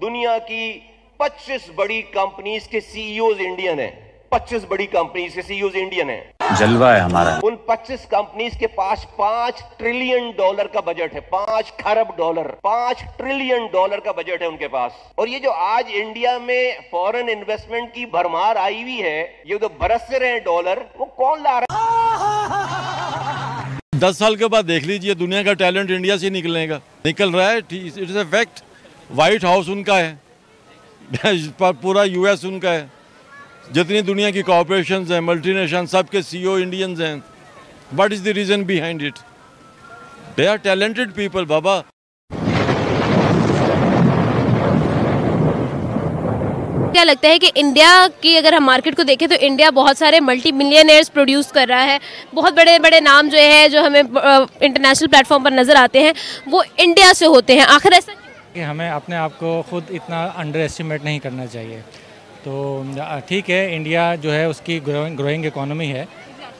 दुनिया की 25 बड़ी कंपनीज के सीईओज इंडियन हैं। 25 बड़ी कंपनीज के सीईओज इंडियन हैं। जलवा है हमारा। उन 25 कंपनीज के पास $5 ट्रिलियन का बजट है। $5 खरब, $5 ट्रिलियन का बजट है उनके पास। और ये जो आज इंडिया में फॉरेन इन्वेस्टमेंट की भरमार आई हुई है, ये जो बरस रहे हैं डॉलर, वो कौन ला रहा है? 10 साल के बाद देख लीजिए, दुनिया का टैलेंट इंडिया से निकल रहा है। It is a fact. White house उनका है, पूरा यूएस उनका है, जितनी दुनिया की कॉर्पोरेशंस हैं, मल्टीनेशनल, सबके सीईओ इंडियंस हैं। What is the reason behind it? They are talented people बाबा। क्या लगता है कि इंडिया की अगर हम मार्केट को देखें तो इंडिया बहुत सारे मल्टी मिलियनेयर्स प्रोड्यूस कर रहा है। बहुत बड़े बड़े नाम जो है जो हमें इंटरनेशनल प्लेटफॉर्म पर नज़र आते हैं वो इंडिया से होते हैं। आखिर ऐसा कि हमें अपने आप को खुद इतना अंडर एस्टिमेट नहीं करना चाहिए। तो ठीक है, इंडिया जो है उसकी ग्रोइंग इकोनॉमी है,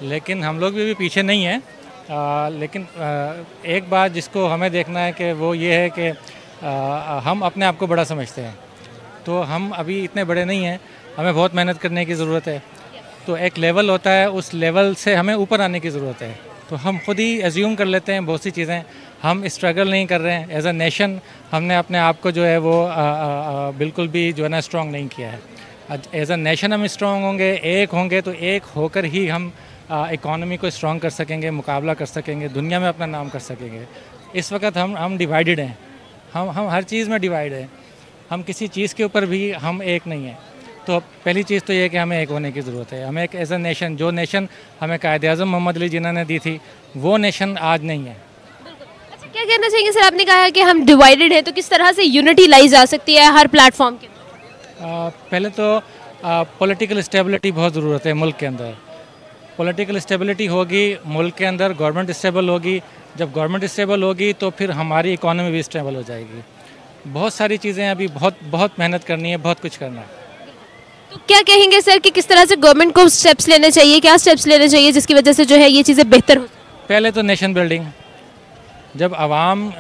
लेकिन हम लोग भी पीछे नहीं हैं। लेकिन एक बात जिसको हमें देखना है कि वो ये है कि हम अपने आप को बड़ा समझते हैं, तो हम अभी इतने बड़े नहीं हैं, हमें बहुत मेहनत करने की ज़रूरत है। तो एक लेवल होता है, उस लेवल से हमें ऊपर आने की ज़रूरत है। तो हम खुद ही एज्यूम कर लेते हैं बहुत सी चीज़ें, हम स्ट्रगल नहीं कर रहे हैं। एज अ नेशन हमने अपने आप को जो है वो बिल्कुल भी जो है ना स्ट्रॉन्ग नहीं किया है। एज अ नेशन हम स्ट्रॉन्ग होंगे, एक होंगे, तो एक होकर ही हम इकॉनमी को स्ट्रॉन्ग कर सकेंगे, मुकाबला कर सकेंगे, दुनिया में अपना नाम कर सकेंगे। इस वक्त हम डिवाइडेड हैं, हम हर चीज़ में डिवाइड हैं, हम किसी चीज़ के ऊपर भी हम एक नहीं हैं। तो पहली चीज़ तो ये है कि हमें एक होने की ज़रूरत है। हमें एक एज अ नेशन, जो नेशन हमें कायद-ए-आज़म मोहम्मद अली जिन्ना ने दी थी, वो नेशन आज नहीं है। अच्छा, क्या कहना चाहेंगे सर? आपने कहा कि हम डिवाइडेड हैं, तो किस तरह से यूनिटी लाई जा सकती है हर प्लेटफॉर्म के? पहले तो पॉलिटिकल स्टेबिलिटी बहुत ज़रूरत है मुल्क के अंदर। पॉलिटिकल स्टेबिलिटी होगी मुल्क के अंदर, गवर्नमेंट स्टेबल होगी। जब गवर्नमेंट स्टेबल होगी तो फिर हमारी इकॉनमी भी स्टेबल हो जाएगी। बहुत सारी चीज़ें अभी बहुत मेहनत करनी है, बहुत कुछ करना है। तो क्या कहेंगे सर कि किस तरह से गवर्नमेंट को स्टेप्स लेने चाहिए, क्या स्टेप्स लेने चाहिए जिसकी वजह से जो है ये चीज़ें बेहतर हो? पहले तो नेशन बिल्डिंग। जब आवाम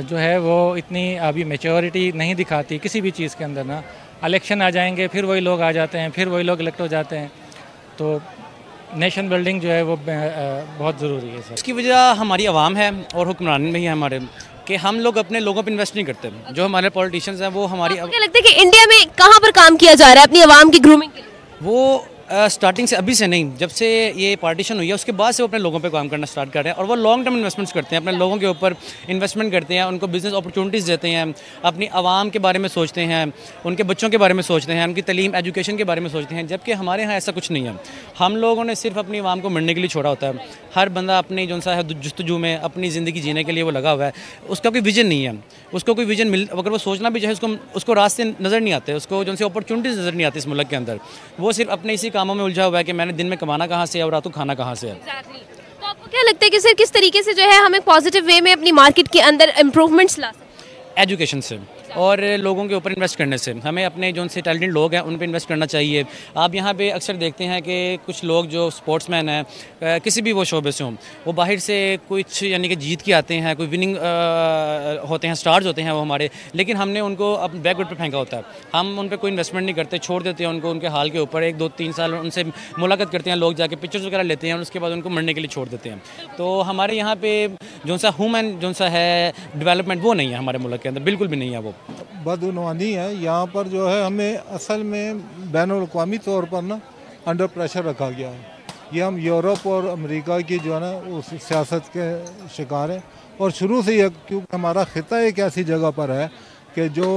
जो है वो इतनी अभी मैच्योरिटी नहीं दिखाती किसी भी चीज़ के अंदर ना, इलेक्शन आ जाएंगे, फिर वही लोग आ जाते हैं, फिर वही लोग इलेक्ट हो जाते हैं। तो नेशन बिल्डिंग जो है वो बहुत ज़रूरी है सर। इसकी वजह हमारी आवाम है और हुक्मरान में ही है हमारे, कि हम लोग अपने लोगों पर इन्वेस्ट नहीं करते। जो हमारे पॉलिटिशियंस हैं वो हमारी, क्या लगता है कि इंडिया में कहाँ पर काम किया जा रहा है अपनी आवाम की ग्रूमिंग के लिए? वो स्टार्टिंग से, अभी से नहीं, जब से ये पार्टीशन हुई है उसके बाद से वो अपने लोगों पे काम करना स्टार्ट कर रहे हैं। और वो लॉन्ग टर्म इन्वेस्टमेंट्स करते हैं, अपने लोगों के ऊपर इन्वेस्टमेंट करते हैं, उनको बिजनेस अपॉर्चुनिटीज़ देते हैं, अपनी आवाम के बारे में सोचते हैं, उनके बच्चों के बारे में सोचते हैं, उनकी तलीम एजुकेशन के बारे में सोचते हैं। जबकि हमारे यहाँ ऐसा कुछ नहीं है। हम लोगों ने सिर्फ अपनी आवाम को मरने के लिए छोड़ा होता है। हर बंदा अपनी जो सा है जुस्तजू में अपनी ज़िंदगी जीने के लिए वो लगा हुआ है। उसका कोई विजन नहीं है, उसको कोई विजन अगर वो सोचना भी चाहे उसको रास्ते नज़र नहीं आते, उसको जो सी अपॉर्चुनिटीज़ नज़र नहीं आती इस मुल्क के अंदर। वो सिर्फ अपने इसी कामों में उलझा हुआ है कि मैंने दिन में कमाना कहाँ से है और रात को खाना कहाँ से है। तो आपको क्या लगता है कि सर किस तरीके से जो है हमें पॉजिटिव वे में अपनी मार्केट के अंदर इम्प्रूवमेंट्स ला सकते हैं? एजुकेशन से और लोगों के ऊपर इन्वेस्ट करने से। हमें अपने जो उनसे टैलेंटेड लोग हैं उन पे इन्वेस्ट करना चाहिए। आप यहाँ पे अक्सर देखते हैं कि कुछ लोग जो स्पोर्ट्समैन हैं किसी भी वो शोबे से हों, वो बाहर से कुछ यानी कि जीत के आते हैं, कोई विनिंग होते हैं, स्टार्स होते हैं वो हमारे, लेकिन हमने उनको अब बैकवर्ड पे फेंका होता है। हम उन पर कोई इन्वेस्टमेंट नहीं करते, छोड़ देते हैं उनको उनके हाल के ऊपर। 1 2 3 साल उनसे मुलाकात करते हैं लोग, जाके पिक्चर्स वगैरह लेते हैं और उसके बाद उनको मरने के लिए छोड़ देते हैं। तो हमारे यहाँ पे जो सा ह्यूमन जो सा है डेवलपमेंट वो नहीं है हमारे मुल्क के अंदर, बिल्कुल भी नहीं है। वो बदउनवानी है यहाँ पर जो है। हमें असल में बैनुल-अक़वामी तौर पर ना अंडर प्रेशर रखा गया है। ये हम यूरोप और अमेरिका की जो है ना उस सियासत के शिकार हैं। और शुरू से ही, क्योंकि हमारा ख़िता एक ऐसी जगह पर है कि जो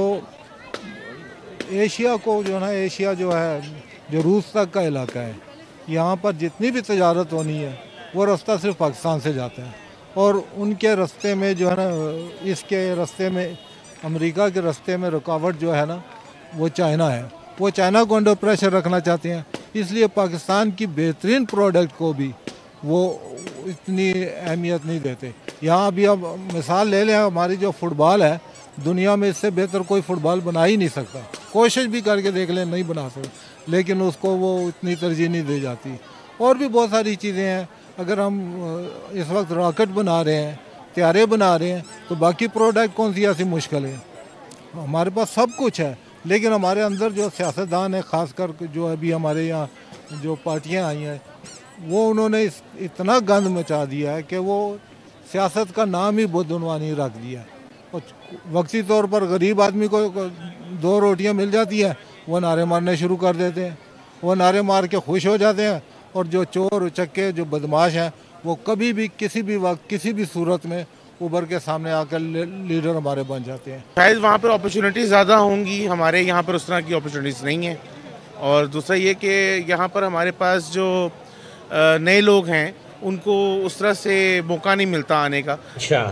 एशिया को जो है ना, एशिया जो है जो रूस तक का इलाका है, यहाँ पर जितनी भी तजारत होनी है वो रास्ता सिर्फ पाकिस्तान से जाता है। और उनके रास्ते में जो है ना, इसके रास्ते में, अमेरिका के रास्ते में रुकावट जो है ना वो चाइना है। वो चाइना को अंडर प्रेशर रखना चाहते हैं, इसलिए पाकिस्तान की बेहतरीन प्रोडक्ट को भी वो इतनी अहमियत नहीं देते। यहाँ अभी अब मिसाल ले लें, हमारी जो फुटबॉल है, दुनिया में इससे बेहतर कोई फुटबॉल बना ही नहीं सकता। कोशिश भी करके देख लें, नहीं बना सकते, लेकिन उसको वो इतनी तरजीह नहीं दी जाती। और भी बहुत सारी चीज़ें हैं। अगर हम इस वक्त रॉकेट बना रहे हैं, तैयारे बना रहे हैं, तो बाकी प्रोडक्ट कौन सी ऐसी मुश्किल है? हमारे पास सब कुछ है, लेकिन हमारे अंदर जो सियासतदान है, ख़ासकर जो अभी हमारे यहाँ जो पार्टियाँ आई हैं, वो उन्होंने इतना गंद मचा दिया है कि वो सियासत का नाम ही बदनवानी रख दिया। और वक्ती तौर पर गरीब आदमी को 2 रोटियां मिल जाती हैं, वो नारे मारने शुरू कर देते हैं, वो नारे मार के खुश हो जाते हैं। और जो चोर उचक्के जो बदमाश हैं, वो कभी भी किसी भी वक्त किसी भी सूरत में उभर के सामने आकर लीडर हमारे बन जाते हैं। शायद वहाँ पर अपॉर्चुनिटीज़ ज़्यादा होंगी, हमारे यहाँ पर उस तरह की अपॉर्चुनिटीज़ नहीं है। और दूसरा ये कि यहाँ पर हमारे पास जो नए लोग हैं उनको उस तरह से मौका नहीं मिलता आने का। अच्छा,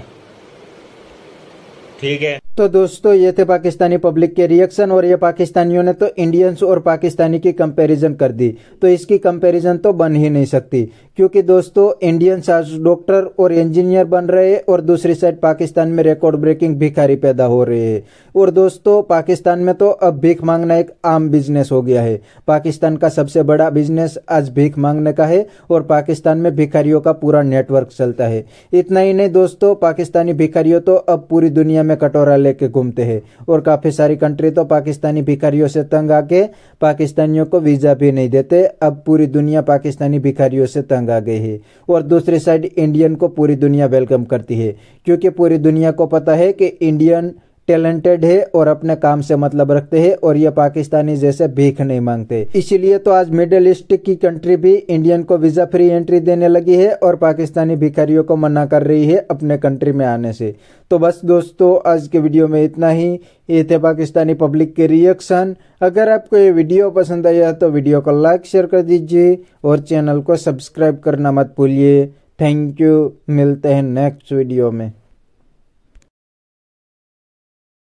ठीक है। तो दोस्तों, ये थे पाकिस्तानी पब्लिक के रिएक्शन, और ये पाकिस्तानियों ने तो इंडियंस और पाकिस्तानी की कंपैरिजन कर दी। तो इसकी कंपैरिजन तो बन ही नहीं सकती, क्योंकि दोस्तों इंडियंस आज डॉक्टर और इंजीनियर बन रहे हैं और दूसरी साइड पाकिस्तान में रिकॉर्ड ब्रेकिंग भिखारी पैदा हो रहे हैं। और दोस्तों पाकिस्तान में तो अब भीख मांगना एक आम बिजनेस हो गया है। पाकिस्तान का सबसे बड़ा बिजनेस आज भीख मांगने का है और पाकिस्तान में भिखारियों का पूरा नेटवर्क चलता है। इतना ही नहीं दोस्तों, पाकिस्तानी भिखारियों तो अब पूरी दुनिया में कटोरा लेके घूमते हैं और काफी सारी कंट्री तो पाकिस्तानी भिखारियों से तंग आके पाकिस्तानियों को वीजा भी नहीं देते। अब पूरी दुनिया पाकिस्तानी भिखारियों से तंग आ गई है। और दूसरी साइड इंडियन को पूरी दुनिया वेलकम करती है, क्योंकि पूरी दुनिया को पता है कि इंडियन टैलेंटेड है और अपने काम से मतलब रखते हैं और ये पाकिस्तानी जैसे भीख नहीं मांगते। इसीलिए तो आज मिडिल ईस्ट की कंट्री भी इंडियन को वीजा फ्री एंट्री देने लगी है और पाकिस्तानी भिखारियों को मना कर रही है अपने कंट्री में आने से। तो बस दोस्तों, आज के वीडियो में इतना ही। ये थे पाकिस्तानी पब्लिक के रिएक्शन। अगर आपको ये वीडियो पसंद आया तो वीडियो को लाइक शेयर कर दीजिए और चैनल को सब्सक्राइब करना मत भूलिए। थैंक यू, मिलते हैं नेक्स्ट वीडियो में।